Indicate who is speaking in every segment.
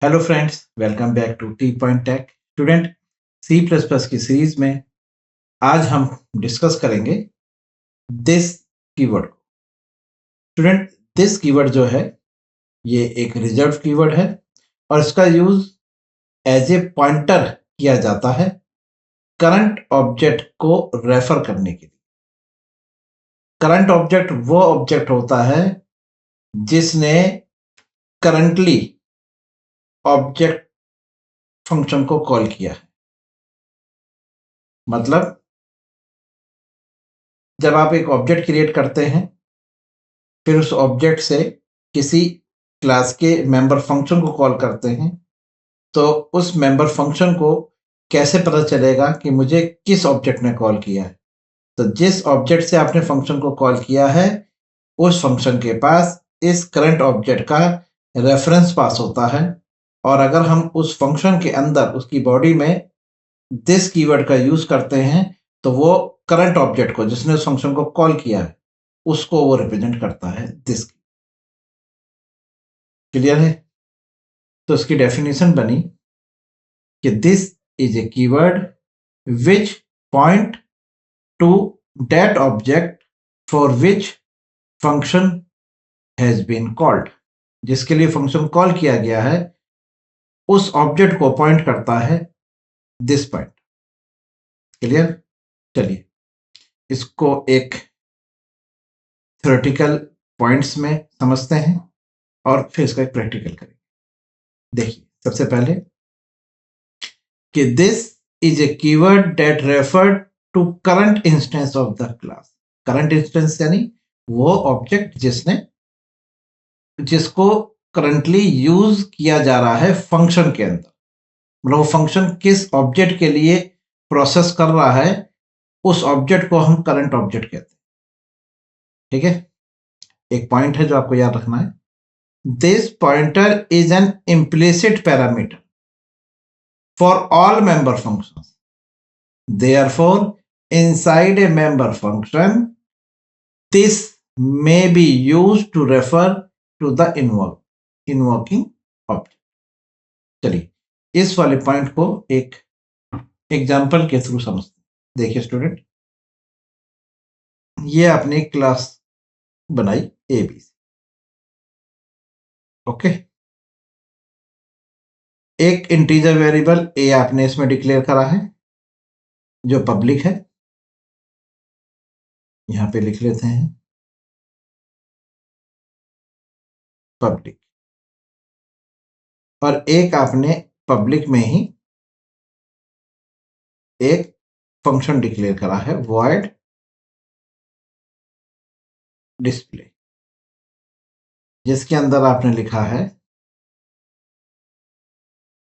Speaker 1: Hello friends, welcome back to T Point Tech. Student, C plus plus की series में आज हम discuss करेंगे दिस कीवर्ड को। स्टूडेंट, दिस कीवर्ड जो है ये एक रिजर्व कीवर्ड है और इसका यूज एज ए पॉइंटर किया जाता है करंट ऑब्जेक्ट को रेफर करने के लिए। करंट ऑब्जेक्ट वो ऑब्जेक्ट होता है जिसने करंटली ऑब्जेक्ट फंक्शन को कॉल किया है। मतलब जब आप एक ऑब्जेक्ट क्रिएट करते हैं, फिर उस ऑब्जेक्ट से किसी क्लास के मेंबर फंक्शन को कॉल करते हैं, तो उस मेंबर फंक्शन को कैसे पता चलेगा कि मुझे किस ऑब्जेक्ट ने कॉल किया है? तो जिस ऑब्जेक्ट से आपने फंक्शन को कॉल किया है, उस फंक्शन के पास इस करंट ऑब्जेक्ट का रेफरेंस पास होता है। और अगर हम उस फंक्शन के अंदर उसकी बॉडी में दिस कीवर्ड का यूज करते हैं, तो वो करंट ऑब्जेक्ट को जिसने उस फंक्शन को कॉल किया है उसको वो रिप्रेजेंट करता है दिस। क्लियर है? तो इसकी डेफिनेशन बनी कि this is a keyword which point to that object for which function has been called. जिसके लिए फंक्शन कॉल किया गया है उस ऑब्जेक्ट को पॉइंट करता है दिस पॉइंट। क्लियर? चलिए इसको एक थ्योरेटिकल पॉइंट्स में समझते हैं और फिर इसका एक प्रैक्टिकल करेंगे। देखिए सबसे पहले कि this is a keyword that refer to current instance of the class. Current instance यानी वो ऑब्जेक्ट जिसको करंटली यूज किया जा रहा है फंक्शन के अंदर। मतलब वो फंक्शन किस ऑब्जेक्ट के लिए प्रोसेस कर रहा है, उस ऑब्जेक्ट को हम करंट ऑब्जेक्ट कहते हैं। ठीक है, एक पॉइंट है जो आपको याद रखना है। This pointer is an implicit parameter for all member functions. Therefore, inside a member function, this may be used to refer to the invoking object. चलिए इस वाले पॉइंट को एक एग्जाम्पल के थ्रू समझते हैं। देखिए स्टूडेंट, ये आपने एक क्लास बनाई ए बी सी। ओके, एक इंटीजर वेरिएबल ए आपने इसमें डिक्लेयर करा है जो पब्लिक है। यहां पे लिख लेते हैं पब्लिक। और एक आपने पब्लिक में ही एक फंक्शन डिक्लेयर करा है void डिस्प्ले, जिसके अंदर आपने लिखा है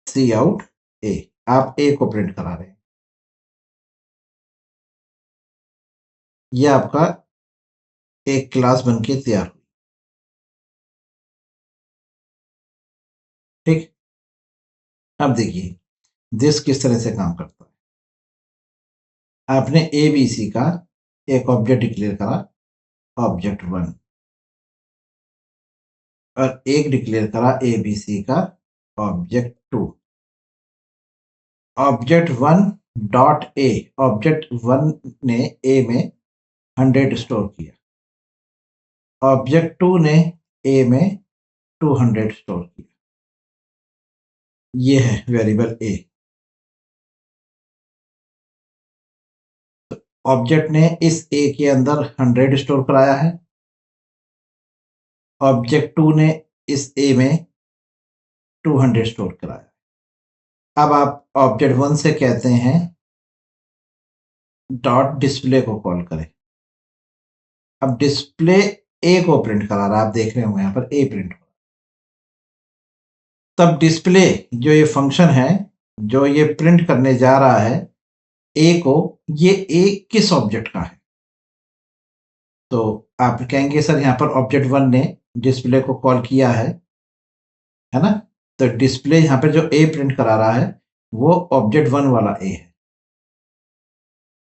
Speaker 1: सी आउट ए। आप ए को प्रिंट करा रहे हैं। ये आपका एक क्लास बनके तैयार हुई। ठीक, अब देखिए दिस किस तरह से काम करता है। आपने ए बी सी का एक ऑब्जेक्ट डिक्लेयर करा, ऑब्जेक्ट 1, और एक डिक्लेयर करा ए बी सी का object 2। Object 1 dot A, object 1 ने ए में 100 स्टोर किया, ऑब्जेक्ट 2 ने ए में 200 स्टोर किया। ये है वेरिएबल ए। ऑब्जेक्ट ने इस ए के अंदर 100 स्टोर कराया है, ऑब्जेक्ट 2 ने इस ए में 200 स्टोर कराया। अब आप ऑब्जेक्ट 1 से कहते हैं डॉट डिस्प्ले को कॉल करें। अब डिस्प्ले ए को प्रिंट करा रहा है, आप देख रहे होंगे यहां पर ए प्रिंट हो रहा है। तब डिस्प्ले जो ये फंक्शन है जो ये प्रिंट करने जा रहा है ए को, ये ए किस ऑब्जेक्ट का है? तो आप कहेंगे सर यहाँ पर ऑब्जेक्ट 1 ने डिस्प्ले को कॉल किया है ना? तो डिस्प्ले यहाँ पे जो ए प्रिंट करा रहा है वो ऑब्जेक्ट 1 वाला ए है।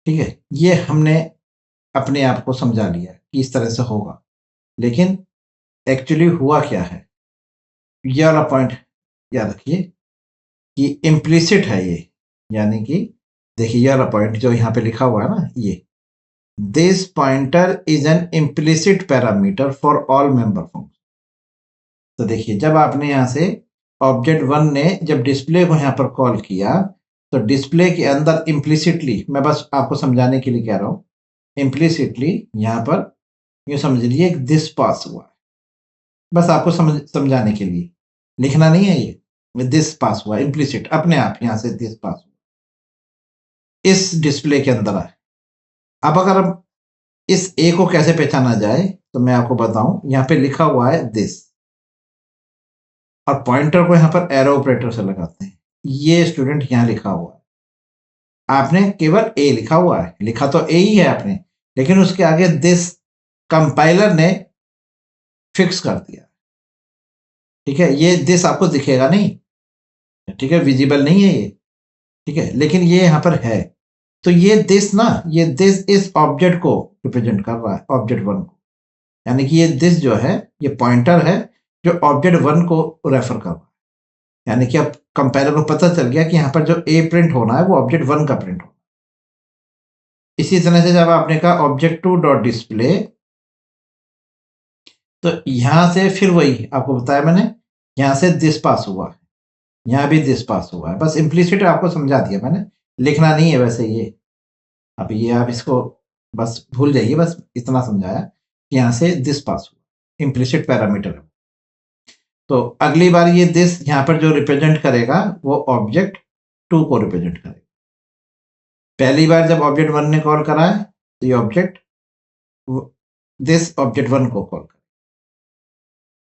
Speaker 1: ठीक है, ये हमने अपने आप को समझा लिया कि इस तरह से होगा, लेकिन एक्चुअली हुआ क्या है ये वाला पॉइंट याद रखिए कि इम्प्लिसिट है ये, यानी कि देखिए ये वाला पॉइंट जो यहाँ पे लिखा हुआ है ना, ये this pointer is an implicit parameter for all member function. तो देखिए जब आपने यहाँ से ऑब्जेक्ट वन ने जब डिस्प्ले को यहाँ पर कॉल किया, तो डिस्प्ले के अंदर इम्प्लिसिटली, मैं बस आपको समझाने के लिए कह रहा हूँ, इम्प्लिसिटली यहाँ पर ये समझ लीजिए दिस पास हुआ है, बस आपको समझाने के लिए, लिखना नहीं है ये, दिस पास हुआ इम्प्लिसिट अपने आप यहाँ से दिस पास हुआ इस डिस्प्ले के अंदर है। अब अगर हम इस ए को कैसे पहचाना जाए, तो मैं आपको बताऊं, यहाँ पे लिखा हुआ है दिस और पॉइंटर को यहाँ पर एरो ऑपरेटर से लगाते हैं। ये स्टूडेंट यहाँ लिखा हुआ है, आपने केवल ए लिखा हुआ है, लिखा तो ए ही है आपने, लेकिन उसके आगे दिस कंपाइलर ने फिक्स कर दिया। ठीक है, ये दिस आपको दिखेगा नहीं, ठीक है, विजिबल नहीं है ये, ठीक है, लेकिन ये यहाँ पर है। तो ये दिस ना, ये दिस इस ऑब्जेक्ट को रिप्रेजेंट कर रहा है, ऑब्जेक्ट वन को, यानी कि ये दिस जो है ये पॉइंटर है जो ऑब्जेक्ट वन को रेफर कर रहा है। यानी कि अब कंपाइलर को पता चल गया कि यहाँ पर जो ए प्रिंट होना है वो ऑब्जेक्ट वन का प्रिंट होना है। इसी तरह से जब आपने कहा ऑब्जेक्ट टू डॉट डिस्प्ले, तो यहां से फिर वही आपको बताया मैंने, यहां से दिस पास हुआ है, यहाँ भी दिस पास हुआ है, बस इम्प्लिसिट आपको समझा दिया मैंने, लिखना नहीं है वैसे ये। अब ये आप इसको बस भूल जाइए, बस इतना समझाया कि यहाँ से दिस पास हुआ, इम्प्लिसिट पैरामीटर है। तो अगली बार ये दिस यहाँ पर जो रिप्रेजेंट करेगा वो ऑब्जेक्ट टू को रिप्रेजेंट करेगा। पहली बार जब ऑब्जेक्ट वन ने कॉल करा है तो ये ऑब्जेक्ट दिस ऑब्जेक्ट वन को कॉल करेगा,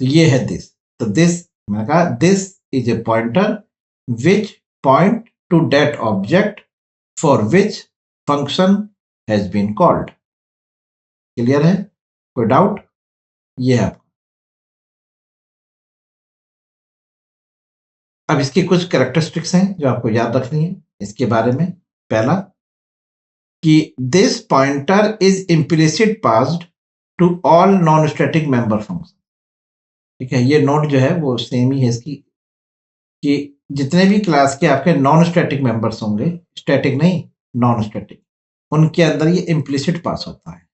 Speaker 1: तो ये है दिस। तो दिस, मैंने कहा this is a pointer which point to that object for which function has been called. Clear है, कोई डाउट? ये है। अब इसकी कुछ कैरेक्टरिस्टिक्स हैं जो आपको याद रखनी है इसके बारे में। पहला कि this pointer is implicit passed to all non static member function. ठीक है, ये नोट जो है वो सेम ही है इसकी, कि जितने भी क्लास के आपके नॉन स्टैटिक मेंबर्स होंगे, स्टैटिक नहीं नॉन स्टैटिक, उनके अंदर ये इम्प्लिसिट पास होता है,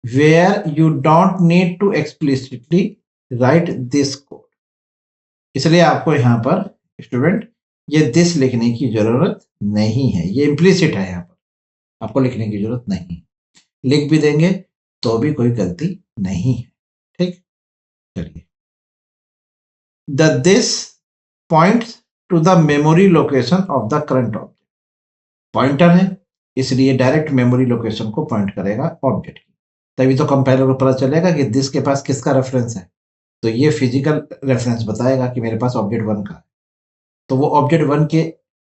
Speaker 1: where you don't need to explicitly write this code. इसलिए आपको यहाँ पर स्टूडेंट ये दिस लिखने की जरूरत नहीं है, ये इम्प्लिसिट है, यहाँ पर आपको लिखने की जरूरत नहीं, लिख भी देंगे तो भी कोई गलती नहीं है। ठीक, चलिए, the this points to the memory location of the current object. Pointer है इसलिए डायरेक्ट मेमोरी लोकेशन को पॉइंट करेगा ऑब्जेक्ट की, तभी तो कंपाइलर को पता चलेगा कि दिस के पास किसका रेफरेंस है, तो ये फिजिकल रेफरेंस बताएगा कि मेरे पास ऑब्जेक्ट वन का है, तो वो ऑब्जेक्ट वन के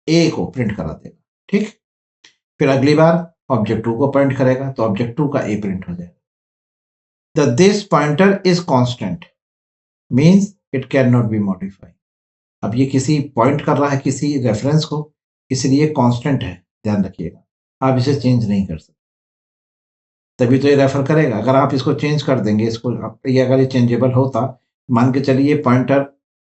Speaker 1: ए को प्रिंट करा देगा। ठीक, फिर अगली बार ऑब्जेक्ट टू को पॉइंट करेगा तो ऑब्जेक्ट टू का ए प्रिंट हो जाएगा। The this pointer is constant means it can not be modified. अब ये किसी पॉइंट कर रहा है किसी रेफरेंस को, इसलिए कांस्टेंट है, ध्यान रखिएगा, आप इसे चेंज नहीं कर सकते, तभी तो ये रेफर करेगा। अगर आप इसको चेंज कर देंगे, इसको ये अगर ये चेंजेबल होता, मान के चलिए पॉइंटर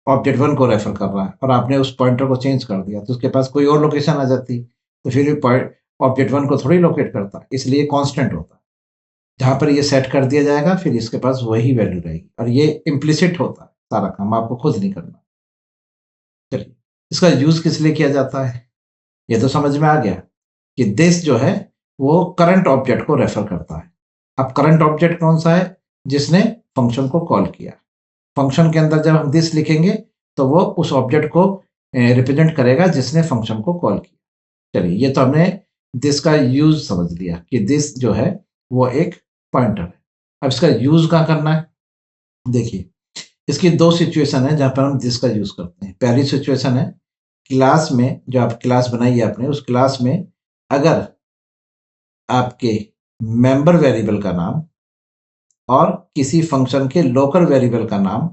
Speaker 1: ऑब्जेक्ट वन को रेफर कर रहा है और आपने उस पॉइंटर को चेंज कर दिया, तो उसके पास कोई और लोकेशन आ जाती, तो फिर ऑब्जेक्ट वन को थोड़ी लोकेट करता, इसलिए कांस्टेंट होता है। जहां पर ये सेट कर दिया जाएगा फिर इसके पास वही वैल्यू रहेगी, और ये इम्प्लिसिट होता है, सारा काम आपको खुद नहीं करना। चलिए, इसका यूज किस लिए किया जाता है ये तो समझ में आ गया, कि दिस जो है वो करंट ऑब्जेक्ट को रेफर करता है। अब करंट ऑब्जेक्ट कौन सा है? जिसने फंक्शन को कॉल किया। फंक्शन के अंदर जब हम दिस लिखेंगे तो वो उस ऑब्जेक्ट को रिप्रेजेंट करेगा जिसने फंक्शन को कॉल किया। चलिए, ये तो हमने दिस का यूज समझ लिया कि दिस जो है वो एक पॉइंटर है। अब इसका यूज कहाँ करना है? देखिए, इसकी दो सिचुएशन है जहां पर हम दिस का यूज करते हैं। पहली सिचुएशन है क्लास में, जो आप क्लास बनाई है आपने, उस क्लास में अगर आपके मेंबर वेरिएबल का नाम और किसी फंक्शन के लोकल वेरिएबल का नाम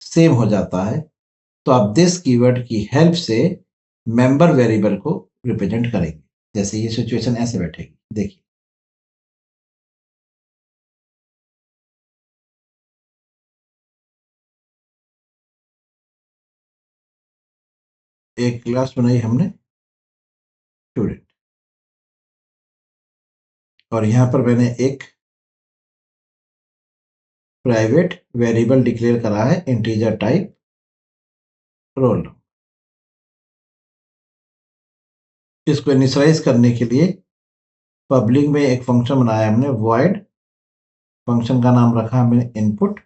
Speaker 1: सेम हो जाता है, तो आप दिस कीवर्ड की हेल्प से मेंबर वेरिएबल को रिप्रेजेंट करेंगे। जैसे ये सिचुएशन ऐसे बैठेगी, देखिए, एक क्लास बनाई हमने स्टूडेंट, और यहां पर मैंने एक प्राइवेट वेरिएबल डिक्लेयर करा है इंटीजर टाइप रोल। इसको इनिशियलाइज करने के लिए पब्लिक में एक फंक्शन बनाया हमने void, फंक्शन का नाम रखा हमने इनपुट,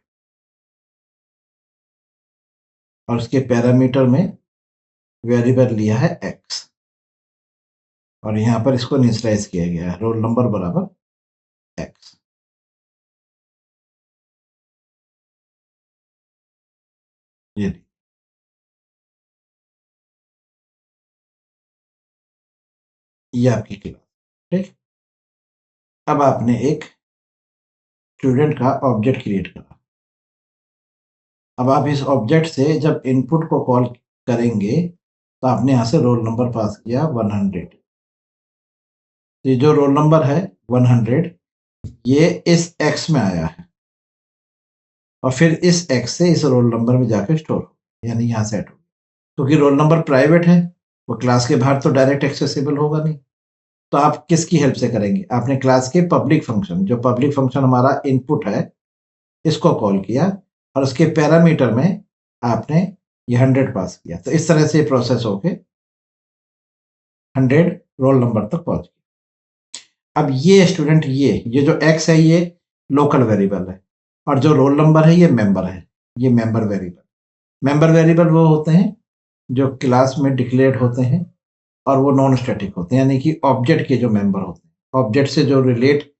Speaker 1: और उसके पैरामीटर में वेरिएबल लिया है x, और यहां पर इसको इनिशियलाइज किया गया है रोल नंबर बराबर x। ये आपकी क्लास, ठीक। अब आपने एक स्टूडेंट का ऑब्जेक्ट क्रिएट करा। अब आप इस ऑब्जेक्ट से जब इनपुट को कॉल करेंगे तो आपने यहां से रोल नंबर पास किया 100। ये जो रोल नंबर है 100, ये इस x में आया है, और फिर इस x से इस रोल नंबर में जाकर स्टोर हो, यानी यहां सेट हो, क्योंकि रोल नंबर प्राइवेट है, वो क्लास के बाहर तो डायरेक्ट एक्सेसिबल होगा नहीं। तो आप किसकी हेल्प से करेंगे? आपने क्लास के पब्लिक फंक्शन, जो पब्लिक फंक्शन हमारा इनपुट है, इसको कॉल किया, और उसके पैरामीटर में आपने ये 100 पास किया। तो इस तरह से प्रोसेस होके 100 रोल नंबर तक पहुंच गया। अब ये स्टूडेंट, ये जो x है ये लोकल वेरिएबल है, और जो रोल नंबर है ये मेंबर है, ये मेंबर वेरिएबल। मेंबर वेरिएबल वो होते हैं जो क्लास में डिक्लेयर्ड होते हैं, और वो नॉन स्टैटिक होते हैं, यानी कि ऑब्जेक्ट के जो मेंबर होते हैं, ऑब्जेक्ट से जो रिलेट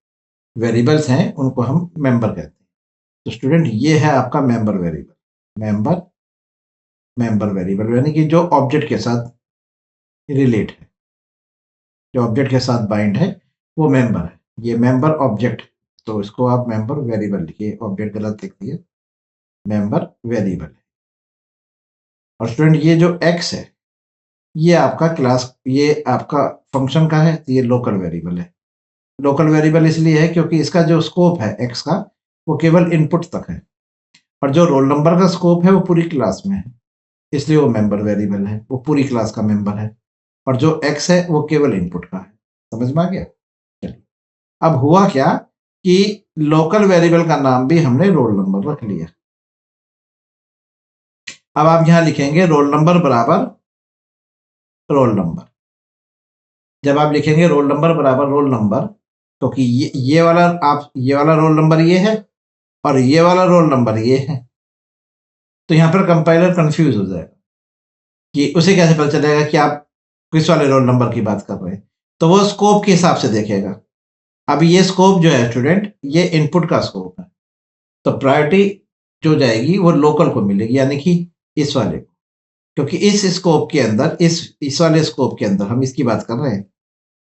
Speaker 1: वेरिएबल्स हैं उनको हम मेंबर कहते हैं। तो स्टूडेंट ये है आपका मेंबर वेरिएबल, मेंबर वेरिएबल यानी कि जो ऑब्जेक्ट के साथ रिलेट है, जो ऑब्जेक्ट के साथ बाइंड है, वो मेंबर है। ये मेंबर ऑब्जेक्ट, तो इसको आप मेंबर वेरिएबल लिखिए, ऑब्जेक्ट गलत लिख दिए, मेंबर वेरिएबल है। और स्टूडेंट ये जो x है ये आपका क्लास, ये आपका फंक्शन का है, तो ये लोकल वेरिएबल है। लोकल वेरिएबल इसलिए है क्योंकि इसका जो स्कोप है x का, वो केवल इनपुट तक है, और जो रोल नंबर का स्कोप है वो पूरी क्लास में है, इसलिए वो मेंबर वेरिएबल है, वो पूरी क्लास का मेंबर है। और जो x है वो केवल इनपुट का है। समझ में आ गया? चलिए, अब हुआ क्या कि लोकल वेरिएबल का नाम भी हमने रोल नंबर रख लिया। अब आप यहां लिखेंगे रोल नंबर बराबर रोल नंबर। जब आप लिखेंगे रोल नंबर बराबर रोल नंबर, क्योंकि ये वाला, आप ये वाला रोल नंबर ये है और ये वाला रोल नंबर ये है, तो यहां पर कंपाइलर कंफ्यूज हो जाएगा कि उसे कैसे पता चलेगा कि आप किस वाले रोल नंबर की बात कर रहे हैं। तो वो स्कोप के हिसाब से देखेगा। अब ये स्कोप जो है स्टूडेंट, ये इनपुट का स्कोप है, तो प्रायोरिटी जो जाएगी वो लोकल को मिलेगी, यानी कि इस वाले को, क्योंकि इस स्कोप के अंदर, इस वाले स्कोप के अंदर हम इसकी बात कर रहे हैं,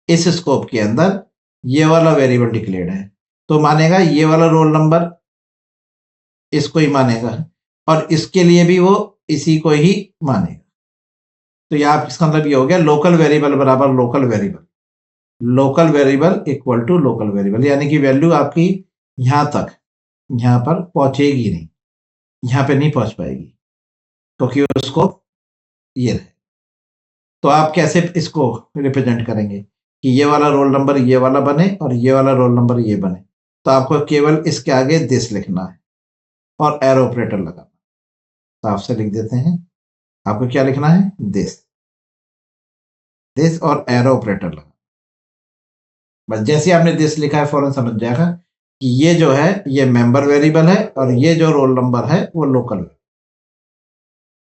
Speaker 1: इस स्कोप के अंदर ये वाला वेरिएबल डिक्लेयर्ड है, तो मानेगा ये वाला रोल नंबर, इसको ही मानेगा, और इसके लिए भी वो इसी को ही मानेगा। तो ये आप, इसका मतलब ये हो गया लोकल वेरिएबल बराबर local variable, local variable equal to local variable, यानी कि वैल्यू आपकी यहां तक, यहां पर पहुंचेगी नहीं, यहां पे नहीं पहुंच पाएगी, क्योंकि उसको ये रहे। तो आप कैसे इसको रिप्रेजेंट करेंगे कि ये वाला रोल नंबर ये वाला बने और ये वाला रोल नंबर ये बने? तो आपको केवल इसके आगे दिस लिखना है और एरो ऑपरेटर लगाना। तो आपसे लिख देते हैं, आपको क्या लिखना है? दिस, दिस और एरो ऑपरेटर लगाना। बस जैसे आपने दिस लिखा है फौरन समझ जाएगा कि ये जो है ये मेंबर वेरिएबल है, और ये जो रोल नंबर है वो लोकल है।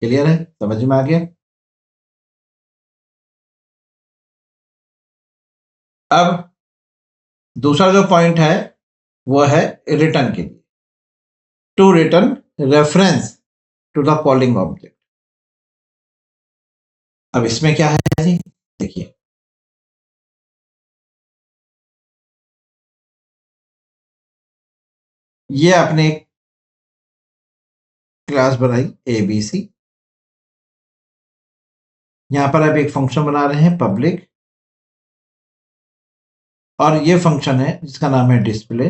Speaker 1: क्लियर है? समझ में आ गया? अब दूसरा जो पॉइंट है वो है रिटर्न के लिए, to return reference to the calling object. अब इसमें क्या है जी, देखिए, ये आपने एक क्लास बनाई ABC, यहां पर आप एक फंक्शन बना रहे हैं पब्लिक, और ये फंक्शन है जिसका नाम है डिस्प्ले।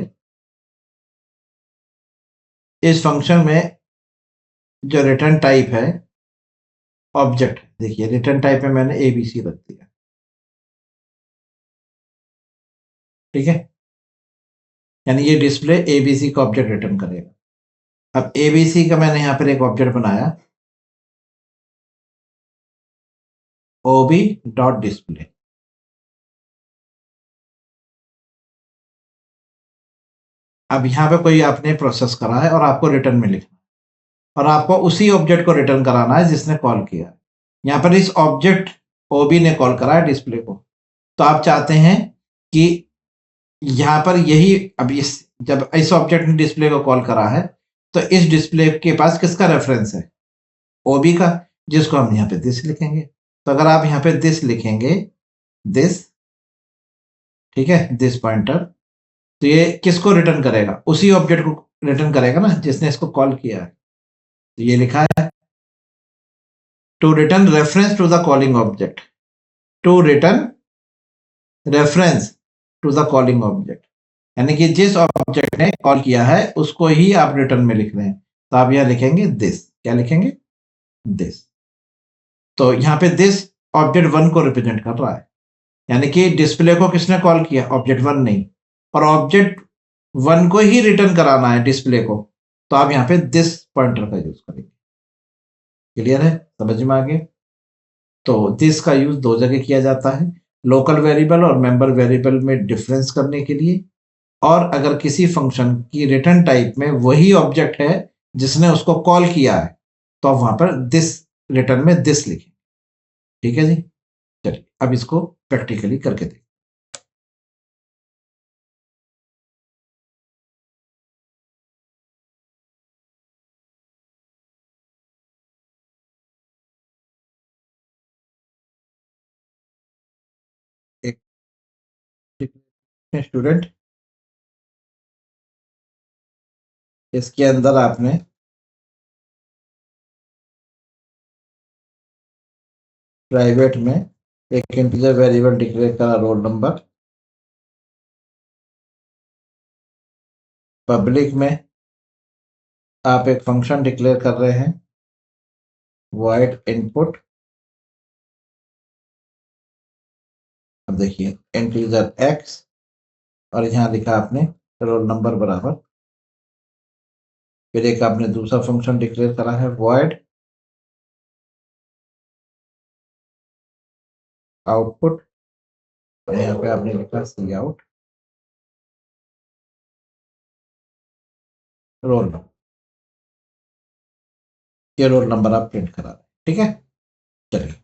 Speaker 1: इस फंक्शन में जो रिटर्न टाइप है ऑब्जेक्ट। देखिए रिटर्न टाइप में मैंने एबीसी रख दिया, ठीक है, यानी ये डिस्प्ले एबीसी का ऑब्जेक्ट रिटर्न करेगा। अब एबीसी का मैंने यहाँ पर एक ऑब्जेक्ट बनाया, ओबी डॉट डिस्प्ले। अब यहाँ पे कोई आपने प्रोसेस करा है और आपको रिटर्न में लिखना है, और आपको उसी ऑब्जेक्ट को रिटर्न कराना है जिसने कॉल किया है। यहाँ पर इस ऑब्जेक्ट ओबी ने कॉल करा है डिस्प्ले को, तो आप चाहते हैं कि यहाँ पर यही, अब इस जब इस ऑब्जेक्ट ने डिस्प्ले को कॉल करा है तो इस डिस्प्ले के पास किसका रेफरेंस है, ओबी का, जिसको हम यहाँ पे दिस लिखेंगे। तो अगर आप यहाँ पे दिस लिखेंगे, दिस, ठीक है, दिस पॉइंटर, तो ये किसको रिटर्न करेगा, उसी ऑब्जेक्ट को रिटर्न करेगा ना जिसने इसको कॉल किया है। तो ये लिखा है to return reference to the calling object, to return reference to the calling object, यानी कि जिस ऑब्जेक्ट ने कॉल किया है उसको ही आप रिटर्न में लिख रहे हैं। तो आप यहां लिखेंगे दिस, क्या लिखेंगे, दिस। तो यहाँ पे दिस ऑब्जेक्ट वन को रिप्रेजेंट कर रहा है, यानी कि डिस्प्ले को किसने कॉल किया, ऑब्जेक्ट वन नहीं, और ऑब्जेक्ट वन को ही रिटर्न कराना है डिस्प्ले को, तो आप यहाँ पे दिस पॉइंटर का यूज करेंगे। क्लियर है, समझ में आ गया। तो दिस का यूज दो जगह किया जाता है, लोकल वेरिएबल और मेंबर वेरिएबल में डिफरेंस करने के लिए, और अगर किसी फंक्शन की रिटर्न टाइप में वही ऑब्जेक्ट है जिसने उसको कॉल किया है तो आप वहां पर दिस रिटर्न में दिस लिखें। ठीक है जी, चलिए अब इसको प्रैक्टिकली करके देखते हैं। एक स्टूडेंट, इसके अंदर आपने प्राइवेट में एक इंटीजर वेरिएबल डिक्लेयर करा रोल नंबर, पब्लिक में आप एक फंक्शन डिक्लेयर कर रहे हैं void इनपुट। अब देखिए इंटीजर x, और यहाँ लिखा आपने रोल नंबर बराबर, फिर एक आपने दूसरा फंक्शन डिक्लेयर करा है void आउटपुट, और यहाँ पे आपने लिखा सी आउट रोल नंबर। ये रोल नंबर आप प्रिंट करा रहे हैं, ठीक है। चलिए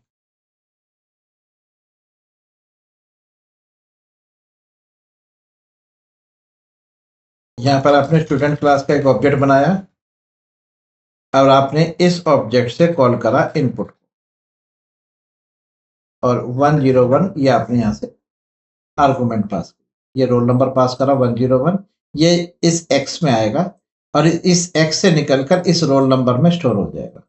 Speaker 1: यहाँ पर आपने स्टूडेंट क्लास का एक ऑब्जेक्ट बनाया और आपने इस ऑब्जेक्ट से कॉल करा इनपुट, और 101 ये आपने यहाँ से आर्गुमेंट पास किया, ये रोल नंबर पास करा 101, ये इस एक्स में आएगा और इस एक्स से निकलकर इस रोल नंबर में स्टोर हो जाएगा।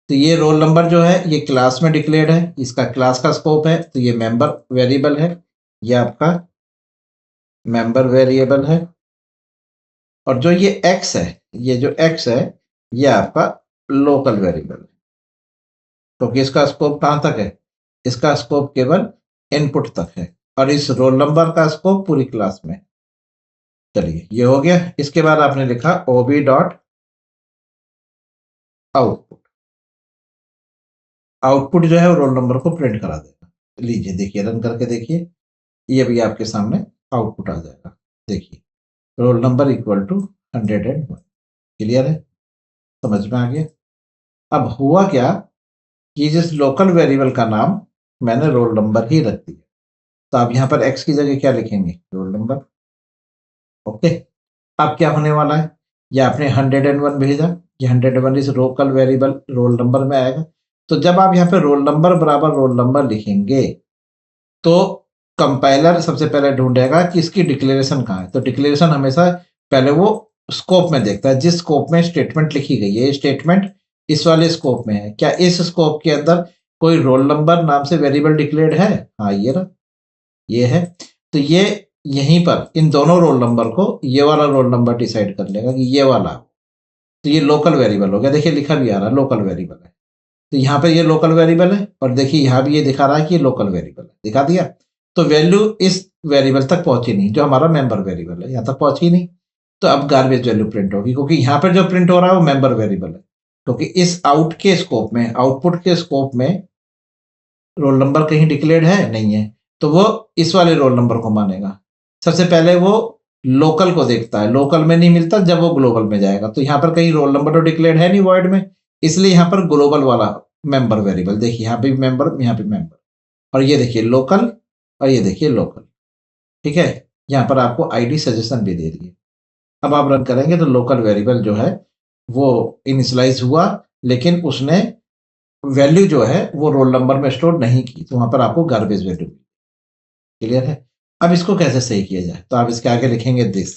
Speaker 1: तो ये रोल नंबर जो है ये क्लास में डिक्लेयर्ड है, इसका क्लास का स्कोप है, तो ये मेंबर वेरिएबल है, ये आपका मेंबर वेरिएबल है। और जो ये एक्स है, ये जो एक्स है ये आपका लोकल वेरिएबल है, क्योंकि इसका स्कोप कहां तक है, इसका स्कोप केवल इनपुट तक है, और इस रोल नंबर का स्कोप पूरी क्लास में। चलिए ये हो गया। इसके बाद आपने लिखा ओबी डॉट आउटपुट, आउटपुट जो है वो रोल नंबर को प्रिंट करा देगा। लीजिए देखिए, रन करके देखिए, ये भी आपके सामने आउटपुट आ जाएगा। देखिए roll number equal to 101। Clear है, समझ में आ गया। अब हुआ क्या कि जिस लोकल वेरिएबल का नाम मैंने रोल नंबर ही रख दिया, तो आप यहाँ पर एक्स की जगह क्या लिखेंगे, रोल नंबर। ओके, अब क्या होने वाला है, ये आपने 101 भेजा, ये 101 इस लोकल वेरिएबल रोल नंबर में आएगा। तो जब आप यहाँ पे रोल नंबर बराबर रोल नंबर लिखेंगे तो कंपाइलर सबसे पहले ढूंढेगा कि इसकी डिक्लेरेशन कहाँ है। तो डिक्लेरेशन हमेशा पहले वो स्कोप में देखता है, जिस स्कोप में स्टेटमेंट लिखी गई है, ये स्टेटमेंट इस वाले स्कोप में है, क्या इस स्कोप के अंदर कोई रोल नंबर नाम से वेरिएबल डिक्लेयर्ड है, हाँ ये रहा, ये है। तो ये यहीं पर इन दोनों रोल नंबर को ये वाला रोल नंबर डिसाइड कर लेगा कि ये वाला, तो ये लोकल वेरिएबल हो गया। देखिए लिखा भी आ रहा है लोकल वेरिएबल है। तो यहाँ पे ये लोकल वेरिएबल है और देखिए यहाँ भी ये दिखा रहा है कि ये लोकल वेरिएबल है, दिखा दिया। तो वैल्यू इस वेरिएबल तक पहुंची नहीं, जो हमारा मेंबर वेरिएबल है यहाँ तक पहुंची नहीं, तो अब गार्बेज वैल्यू प्रिंट होगी, क्योंकि यहाँ पर जो प्रिंट हो रहा है वो मेंबर वेरिएबल है, क्योंकि इस आउट के स्कोप में, आउटपुट के स्कोप में रोल नंबर कहीं डिक्लेयर्ड है नहीं है, तो वो इस वाले रोल नंबर को मानेगा। सबसे पहले वो लोकल को देखता है, लोकल में नहीं मिलता, जब वो ग्लोबल में जाएगा, तो यहाँ पर कहीं रोल नंबर तो डिक्लेयर्ड है नहीं वॉइड में, इसलिए यहाँ पर ग्लोबल वाला मेंबर वेरिएबल, देखिए यहाँ पे भी मेंबर, यहाँ पे मेंबर, और ये देखिए लोकल, और ये देखिए लोकल। ठीक है, यहाँ पर आपको आईडी सजेशन भी दे दिए। अब आप रन करेंगे तो लोकल वेरिएबल जो है वो इनिशियलाइज हुआ, लेकिन उसने वैल्यू जो है वो रोल नंबर में स्टोर नहीं की, तो वहां पर आपको गार्बेज वैल्यू। क्लियर है? अब इसको कैसे सही किया जाए, तो आप इसके आगे लिखेंगे दिस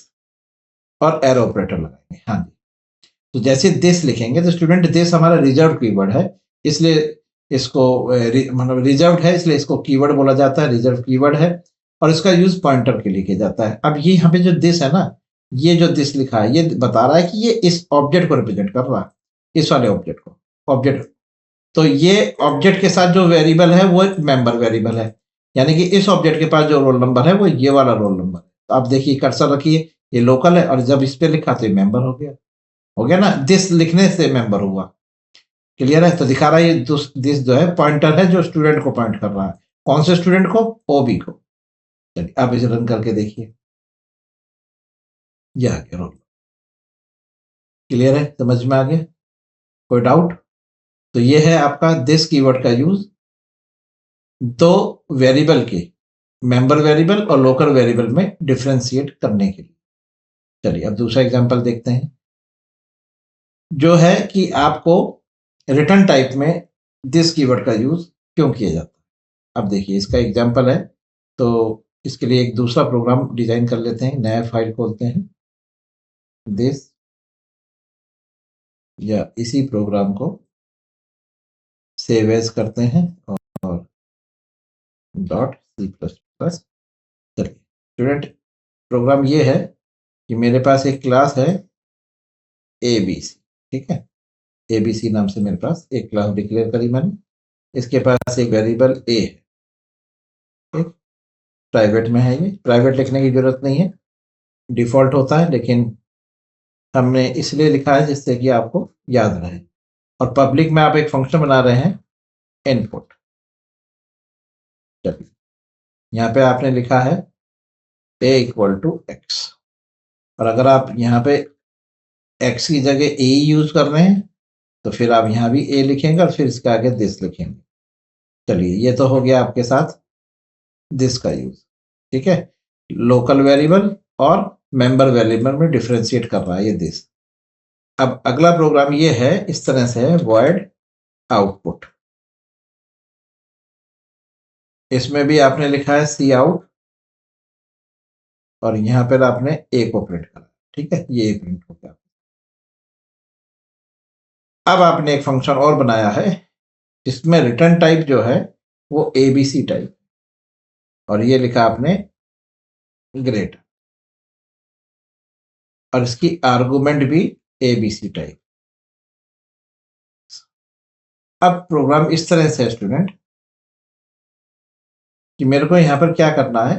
Speaker 1: और एरो ऑपरेटर लगाएंगे। हाँ जी, तो जैसे दिस लिखेंगे तो स्टूडेंट दिस हमारा रिजर्व कीवर्ड है, इसलिए इसको मतलब रिजर्व है, इसलिए इसको कीवर्ड बोला जाता है, रिजर्व कीवर्ड है, और इसका यूज पॉइंटर के लिए किया जाता है। अब ये यहाँ पे जो दिस है ना, ये जो दिस लिखा है ये बता रहा है कि ये इस ऑब्जेक्ट को रिप्रेजेंट कर रहा है, इस वाले ऑब्जेक्ट को, ऑब्जेक्ट। तो ये ऑब्जेक्ट के साथ जो वेरिएबल है वो मेंबर वेरिएबल है, यानी कि इस ऑब्जेक्ट के पास जो रोल नंबर है वो ये वाला रोल नंबर है। तो आप देखिए कर्सर रखिए, ये लोकल है, और जब इस पे लिखा तो ये मेंबर हो गया, हो गया ना, दिस लिखने से मेंबर हुआ। क्लियर है? तो दिखा रहा है ये दिस जो है पॉइंटर है जो स्टूडेंट को पॉइंट कर रहा है, कौन से स्टूडेंट को? ओबी को। चलिए आप इसे रन करके देखिए, ये आ गया रोल। क्लियर है? समझ में आ गया? कोई डाउट? तो ये है आपका दिस कीवर्ड का यूज दो वेरिएबल के, मेंबर वेरिएबल और लोकल वेरिएबल में डिफरेंशिएट करने के लिए। चलिए अब दूसरा एग्जांपल देखते हैं, जो है कि आपको रिटर्न टाइप में दिस कीवर्ड का यूज क्यों किया जाता है। अब देखिए इसका एग्जांपल है, तो इसके लिए एक दूसरा प्रोग्राम डिजाइन कर लेते हैं, नया फाइल खोलते हैं, दिस, या इसी प्रोग्राम को सेव एज करते हैं और डॉट सी प्लस प्लस। चलिए स्टूडेंट, प्रोग्राम ये है कि मेरे पास एक क्लास है ए बी सी, ठीक है, ए बी सी नाम से मेरे पास एक क्लास डिक्लेयर करी मैंने, इसके पास एक वेरिएबल ए है, ठीक, प्राइवेट में है, ये प्राइवेट लिखने की जरूरत नहीं है, डिफॉल्ट होता है, लेकिन हमने इसलिए लिखा है जिससे कि आपको याद रहे। और पब्लिक में आप एक फंक्शन बना रहे हैं इनपुट। चलिए यहाँ पे आपने लिखा है ए इक्वल टू एक्स, और अगर आप यहाँ पे एक्स की जगह ए यूज कर रहे हैं तो फिर आप यहाँ भी ए लिखेंगे और फिर इसके आगे दिस लिखेंगे। चलिए ये तो हो गया आपके साथ दिस का यूज, ठीक है, लोकल वेरिएबल और मेंबर वेरिएबल में डिफरेंशिएट कर रहा है ये दिस। अब अगला प्रोग्राम ये है, इस तरह से है, वॉइड आउटपुट। इसमें भी आपने लिखा है सी आउट, और यहां पर आपने ए को प्रिंट करा, ठीक है, ये प्रिंट हो गया। अब आपने एक फंक्शन और बनाया है जिसमें रिटर्न टाइप जो है वो एबीसी टाइप, और ये लिखा आपने ग्रेटर, और इसकी आर्गुमेंट भी एबीसी टाइप। अब प्रोग्राम इस तरह से है स्टूडेंट कि मेरे को यहाँ पर क्या करना है,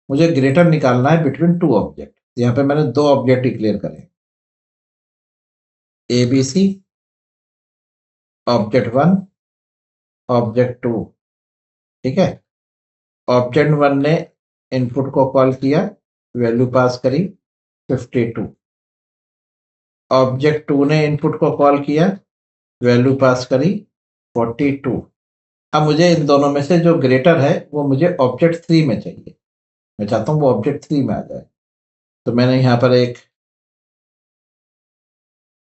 Speaker 1: मुझे ग्रेटर निकालना है बिटवीन टू ऑब्जेक्ट। यहाँ पे मैंने दो ऑब्जेक्ट डिक्लेयर करे, ABC object one, object two, ठीक है। ऑब्जेक्ट वन ने इनपुट को कॉल किया, वैल्यू पास करी 52, ऑब्जेक्ट टू ने इनपुट को कॉल किया, वैल्यू पास करी 42। अब मुझे इन दोनों में से जो ग्रेटर है वो मुझे ऑब्जेक्ट थ्री में चाहिए, मैं चाहता हूँ वो ऑब्जेक्ट थ्री में आ जाए, तो मैंने यहाँ पर एक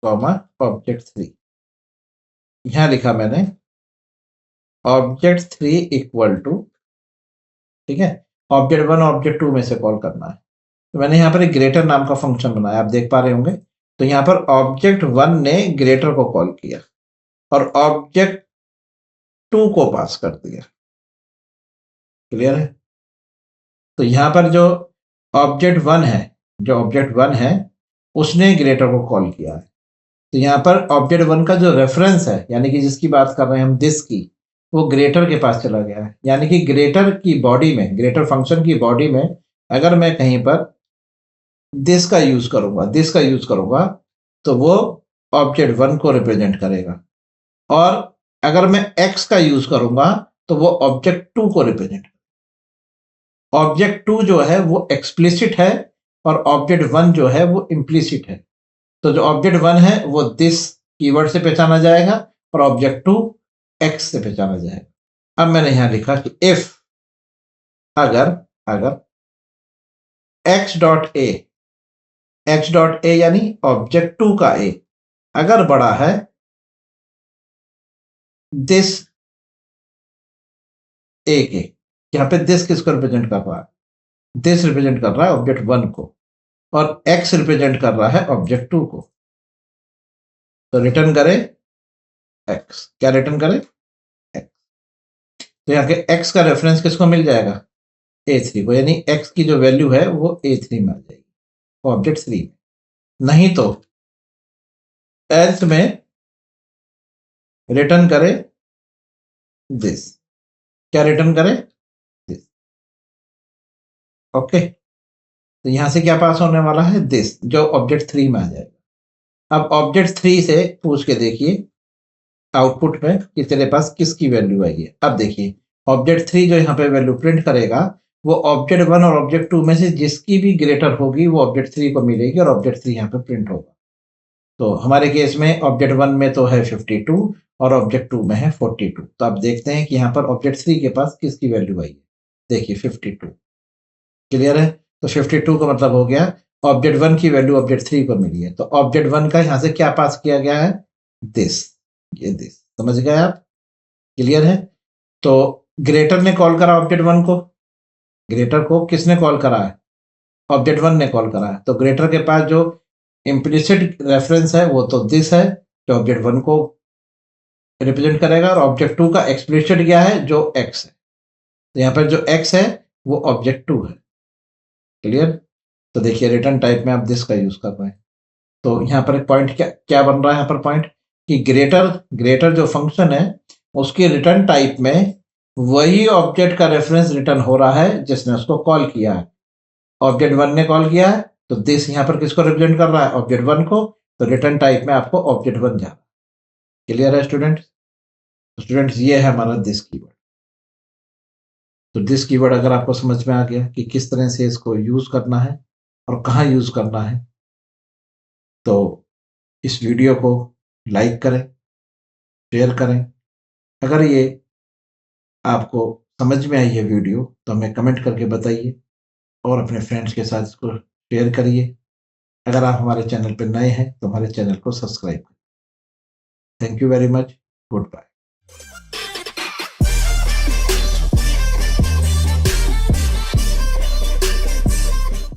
Speaker 1: कॉमा ऑब्जेक्ट थ्री, यहाँ लिखा मैंने ऑब्जेक्ट थ्री इक्वल टू, ठीक है, ऑब्जेक्ट वन ऑब्जेक्ट टू में से कॉल करना है, तो मैंने यहाँ पर एक ग्रेटर नाम का फंक्शन बनाया, आप देख पा रहे होंगे। तो यहाँ पर ऑब्जेक्ट वन ने ग्रेटर को कॉल किया और ऑब्जेक्ट टू को पास कर दिया। क्लियर है? तो यहाँ पर जो ऑब्जेक्ट वन है, जो ऑब्जेक्ट वन है उसने ग्रेटर को कॉल किया है, तो यहाँ पर ऑब्जेक्ट वन का जो रेफरेंस है, यानी कि जिसकी बात कर रहे हैं हम दिस की, वो ग्रेटर के पास चला गया है। यानी कि ग्रेटर की बॉडी में, ग्रेटर फंक्शन की बॉडी में अगर मैं कहीं पर दिस का यूज करूंगा तो वो ऑब्जेक्ट वन को रिप्रेजेंट करेगा, और अगर मैं एक्स का यूज करूंगा तो वो ऑब्जेक्ट टू को रिप्रेजेंट। ऑब्जेक्ट टू जो है वो एक्सप्लिसिट है और ऑब्जेक्ट वन जो है वो इम्प्लिसिट है। तो जो ऑब्जेक्ट वन है वो दिस कीवर्ड से पहचाना जाएगा और ऑब्जेक्ट टू एक्स से पहचाना जाएगा। अब मैंने यहां लिखा कि इफ अगर एक्स डॉट ए यानी ऑब्जेक्ट टू का ए अगर बड़ा है दिस ए के, यहां पे दिस किसको रिप्रेजेंट कर रहा है? दिस रिप्रेजेंट कर रहा है ऑब्जेक्ट वन को, और एक्स रिप्रेजेंट कर रहा है ऑब्जेक्ट टू को। तो रिटर्न करे एक्स, क्या रिटर्न करे? एक्स। तो यहाँ के एक्स का रेफरेंस किसको मिल जाएगा? A3 को, यानी एक्स की जो वैल्यू है वो A3 में आ जाएगी, ऑब्जेक्ट 3 में। नहीं तो एल्स में रिटर्न करे दिस, क्या रिटर्न करे? दिस। ओके, तो यहां से क्या पास होने वाला है? दिस, जो ऑब्जेक्ट 3 में आ जाएगा। अब ऑब्जेक्ट 3 से पूछ के देखिए आउटपुट में कि तेरे पास किसकी वैल्यू आई है। अब देखिए ऑब्जेक्ट 3 जो यहाँ पे वैल्यू प्रिंट करेगा वो ऑब्जेक्ट 1 और ऑब्जेक्ट 2 में से जिसकी भी ग्रेटर होगी वो ऑब्जेक्ट 3 को मिलेगी और ऑब्जेक्ट 3 यहाँ पे प्रिंट होगा। तो हमारे केस में ऑब्जेक्ट 1 में तो है 52 और ऑब्जेक्ट 2 में है 42। तो आप देखते हैं कि यहाँ पर ऑब्जेक्ट 3 के पास किसकी वैल्यू आई है। देखिए 52, क्लियर है? तो 52 का मतलब हो गया ऑब्जेक्ट 1 की वैल्यू ऑब्जेक्ट 3 को मिली है। तो ऑब्जेक्ट 1 का यहाँ से क्या पास किया गया है? दिस, ये दिस। समझ गए आप? क्लियर है? तो ग्रेटर ने कॉल करा ऑब्जेक्ट 1 को, ग्रेटर को किसने कॉल करा है? ऑब्जेक्ट 1 ने कॉल करा है। तो ग्रेटर के पास जो इम्प्लिसिट रेफरेंस है वो तो दिस है जो ऑब्जेक्ट 1 को रिप्रेजेंट करेगा, और ऑब्जेक्ट 2 का एक्सप्लिसिट क्या है? जो एक्स है। तो यहाँ पर जो एक्स है वो ऑब्जेक्ट 2 है। क्लियर? तो देखिए रिटर्न टाइप में आप दिस का यूज कर रहे हैं। तो यहाँ पर एक पॉइंट क्या क्या बन रहा है यहाँ पर पॉइंट, कि ग्रेटर जो फंक्शन है उसके रिटर्न टाइप में वही ऑब्जेक्ट का रेफरेंस रिटर्न हो रहा है जिसने उसको कॉल किया है। ऑब्जेक्ट 1 ने कॉल किया है तो दिस यहाँ पर किसको रिप्रेजेंट कर रहा है? ऑब्जेक्ट 1 को। तो रिटर्न टाइप में आपको ऑब्जेक्ट 1 जा रहा है। क्लियर है स्टूडेंट्स ये है हमारा दिस कीवर्ड। तो दिस कीवर्ड अगर आपको समझ में आ गया कि किस तरह से इसको यूज करना है और कहाँ यूज करना है, तो इस वीडियो को लाइक करें, शेयर करें। अगर ये आपको समझ में आई है वीडियो तो हमें कमेंट करके बताइए और अपने फ्रेंड्स के साथ इसको शेयर करिए। अगर आप हमारे चैनल पर नए हैं तो हमारे चैनल को सब्सक्राइब करें। Thank you very much. Good bye.